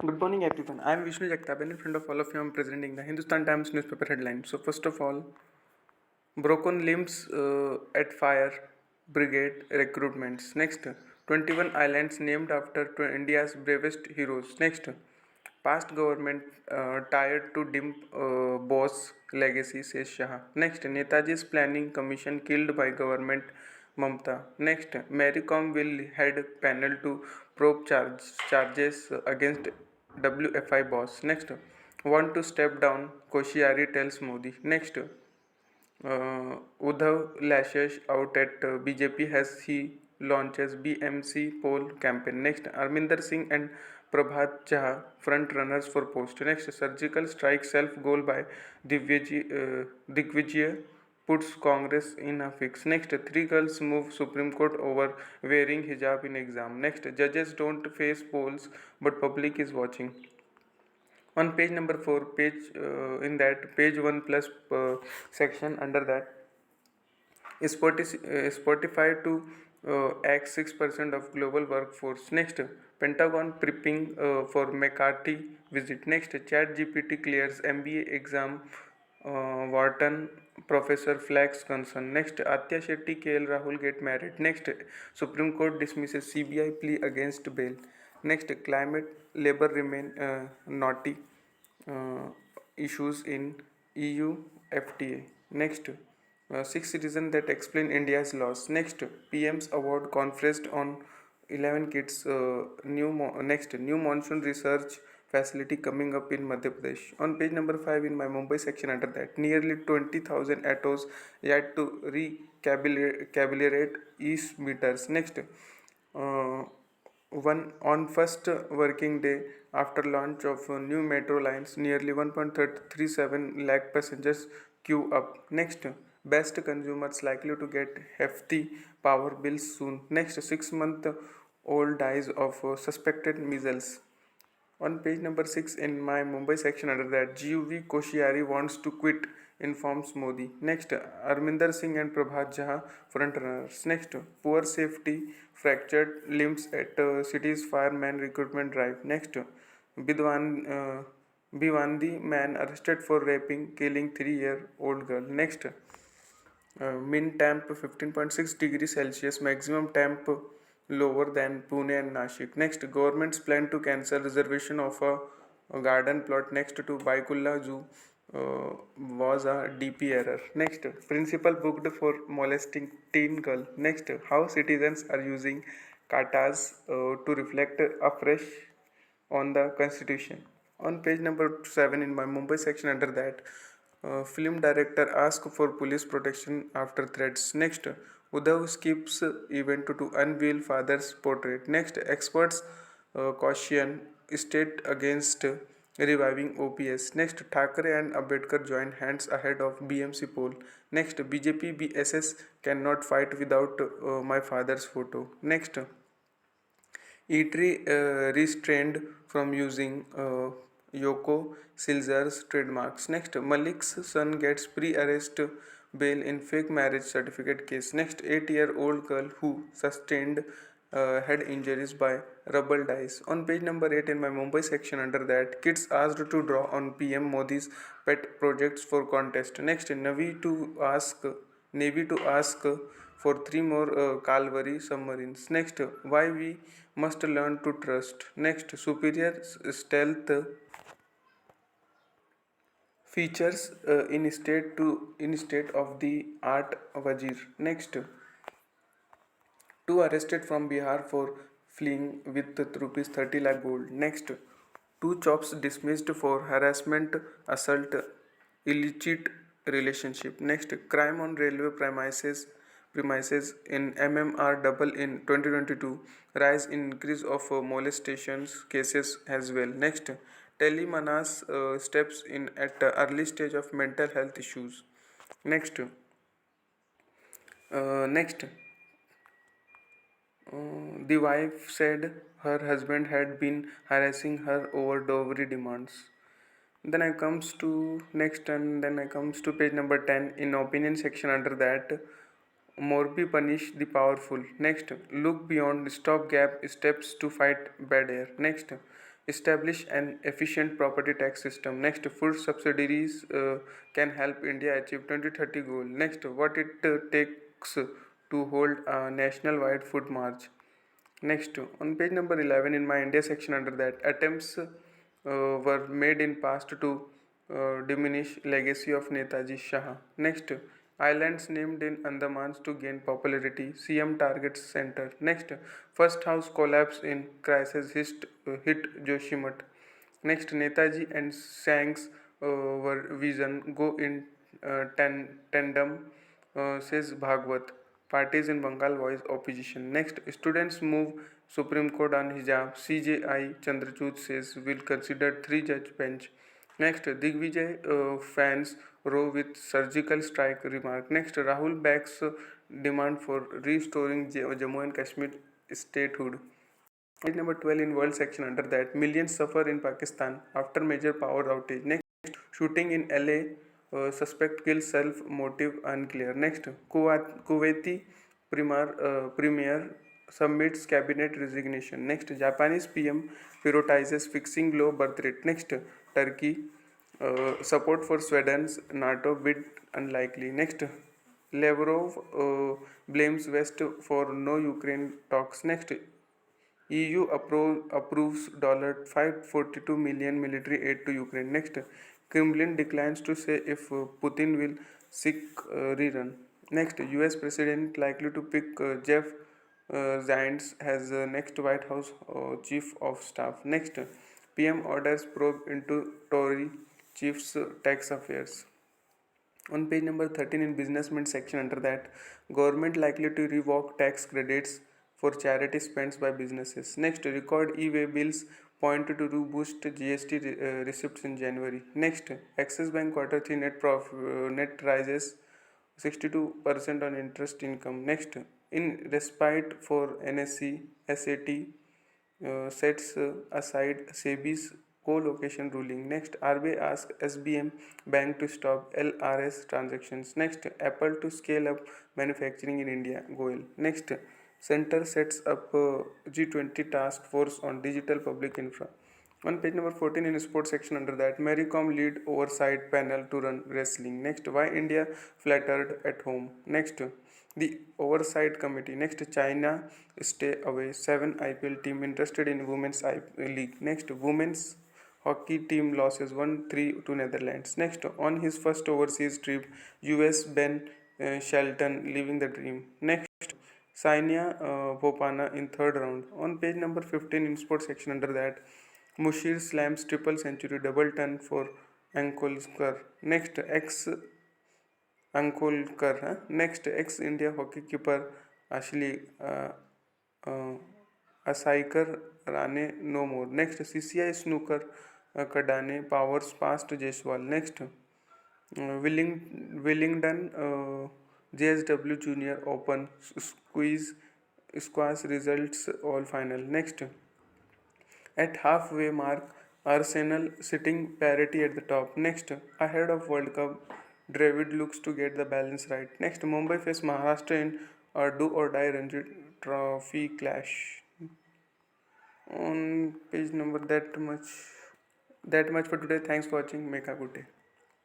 Good morning, everyone. I am Vishnu Jagtap, and in front of all of you, I am presenting the Hindustan Times newspaper headline. So, first of all, broken limbs at fire brigade recruitments. Next, 21 islands named after India's bravest heroes. Next, past government tired to dim boss legacy, says Shah. Next, Netaji's planning commission killed by government Mamta. Next, Maricom will head panel to probe charges against WFI boss. Next, want to step down, Koshiari tells Modi. Next, Uddhav lashes out at BJP as he launches BMC poll campaign. Next, Arminder Singh and Prabhat Jha front runners for post. Next, surgical strike self goal by Digvijay puts Congress in a fix. Next, three girls move Supreme Court over wearing hijab in exam. Next, judges don't face polls but public is watching. On page number 4, in that page 1 plus section under that, Spotify to act 6% of global workforce. Next, Pentagon prepping for McCarthy visit. Next, Chat GPT clears MBA exam. Wharton professor flags concern. Next, Atya Shetty, KL Rahul get married. Next, Supreme Court dismisses CBI plea against bail. Next, climate labor remain naughty uh, issues in EU FTA. Next, six reasons that explain India's loss. Next, PM's award conferred on 11 kids. Next, new monsoon research facility coming up in Madhya Pradesh. On page number 5 in my Mumbai section under that, nearly 20,000 autos yet to recalibrate east meters. Next, one on first working day after launch of new metro lines, nearly 1.37 lakh passengers queue up. Next, best consumers likely to get hefty power bills soon. Next, 6-month old dies of suspected measles. On page number 6 in my Mumbai section under that, GUV Koshiari wants to quit, informs Modi. Next, Arminder Singh and Prabhat Jha front runners. Next, poor safety, fractured limbs at city's fireman recruitment drive. Next, Bhiwandi man arrested for raping, killing 3-year-old girl. Next, min temp 15.6 degrees Celsius, maximum temp lower than Pune and Nashik. Next, government's plan to cancel reservation of a garden plot next to Baikulla Zoo was a DP error. Next, principal booked for molesting teen girl. Next, how citizens are using katas to reflect afresh on the constitution. On page number 7 in my Mumbai section under that, film director asked for police protection after threats. Next, Uddhav skips event to unveil father's portrait. Next, experts caution state against reviving OPS. Next, Thackeray and Ambedkar join hands ahead of BMC poll. Next, BJP BSS cannot fight without my father's photo. Next, Eatery restrained from using Yoko Silzar's trademarks. Next, Malik's son gets pre-arrest bail in fake marriage certificate case. Next, 8-year-old girl who sustained head injuries by rubble dice. On page number 8 in my Mumbai section under that, kids asked to draw on PM Modi's pet projects for contest. Next, Navy to ask for 3 more Calvary submarines. Next, why we must learn to trust. Next, superior stealth features in state of the art Wazir. Next, two arrested from Bihar for fleeing with rupees 30 lakh gold. Next, two chops dismissed for harassment, assault, illicit relationship. Next, crime on railway premises in MMR double in 2022. Rise in increase of molestations cases as well. Next, Telemanas steps in at early stage of mental health issues. Next, next, the wife said her husband had been harassing her over dowry demands. Then I comes to next and then I comes to page number 10 in opinion section under that, Morbi punish the powerful. Next, look beyond stopgap steps to fight bad air. Next, establish an efficient property tax system. Next, food subsidies can help India achieve 2030 goal. Next, what it takes to hold a national-wide food march. Next, on page number 11 in my India section, under that, attempts were made in past to diminish legacy of Netaji Shah. Next, islands named in Andamans to gain popularity. CM targets center. Next, first house collapse in crisis hit Joshimath. Next, Netaji and Sang's vision go in tandem, says Bhagwat. Parties in Bengal voice opposition. Next, students move Supreme Court on hijab. CJI Chandrachud says will consider three-judge bench. Next, Digvijay fans row with surgical strike remark. Next, Rahul backs demand for restoring Jammu and Kashmir statehood. Page number 12 in world section, under that, millions suffer in Pakistan after major power outage. Next, shooting in LA, suspect kills self, motive unclear. Next, Kuwaiti premier submits cabinet resignation. Next, Japanese PM prioritizes fixing low birth rate. Next, Turkey support for Sweden's NATO bid unlikely. Next, Lavrov blames West for no Ukraine talks. Next, EU approves $542 million military aid to Ukraine. Next, Kremlin declines to say if Putin will seek rerun. Next, US President likely to pick Jeff Zients as next White House Chief of Staff. Next, PM orders probe into Tory chief's tax affairs. On page number 13 in businessmen section, under that, government likely to revoke tax credits for charity spends by businesses. Next, record e-way bills point to boost GST receipts in January. Next, Axis Bank quarter 3 net rises 62% on interest income. Next, in respite for NSE, SAT sets aside SEBI's co-location ruling. Next, RBI asks SBM Bank to stop LRS transactions. Next, Apple to scale up manufacturing in India. Goel. Next, Center sets up G20 task force on digital public infra. On page number 14 in sports section, under that, Mary Kom lead oversight panel to run wrestling. Next, why India flattered at home. Next, the oversight committee. Next, China stay away. 7 IPL team interested in women's league. Next, women's hockey team losses 1-3 to Netherlands. Next, on his first overseas trip, US Ben Shelton living the dream. Next, Sainia Bopana in third round. On page number 15 in sports section, under that, Mushir slams triple century double ton for Ankolkar. Next, Next, ex India hockey keeper Ashley Asaikar Rane no more. Next, CCI snooker Kadane powers past Jaiswal. Next, Willingdon JSW Junior Open squash results all final. Next, at halfway mark, Arsenal sitting parity at the top. Next, ahead of World Cup, Dravid looks to get the balance right. Next, Mumbai face Maharashtra in a do or die Ranji Trophy clash. On page number that much for today. Thanks for watching. Make a good day.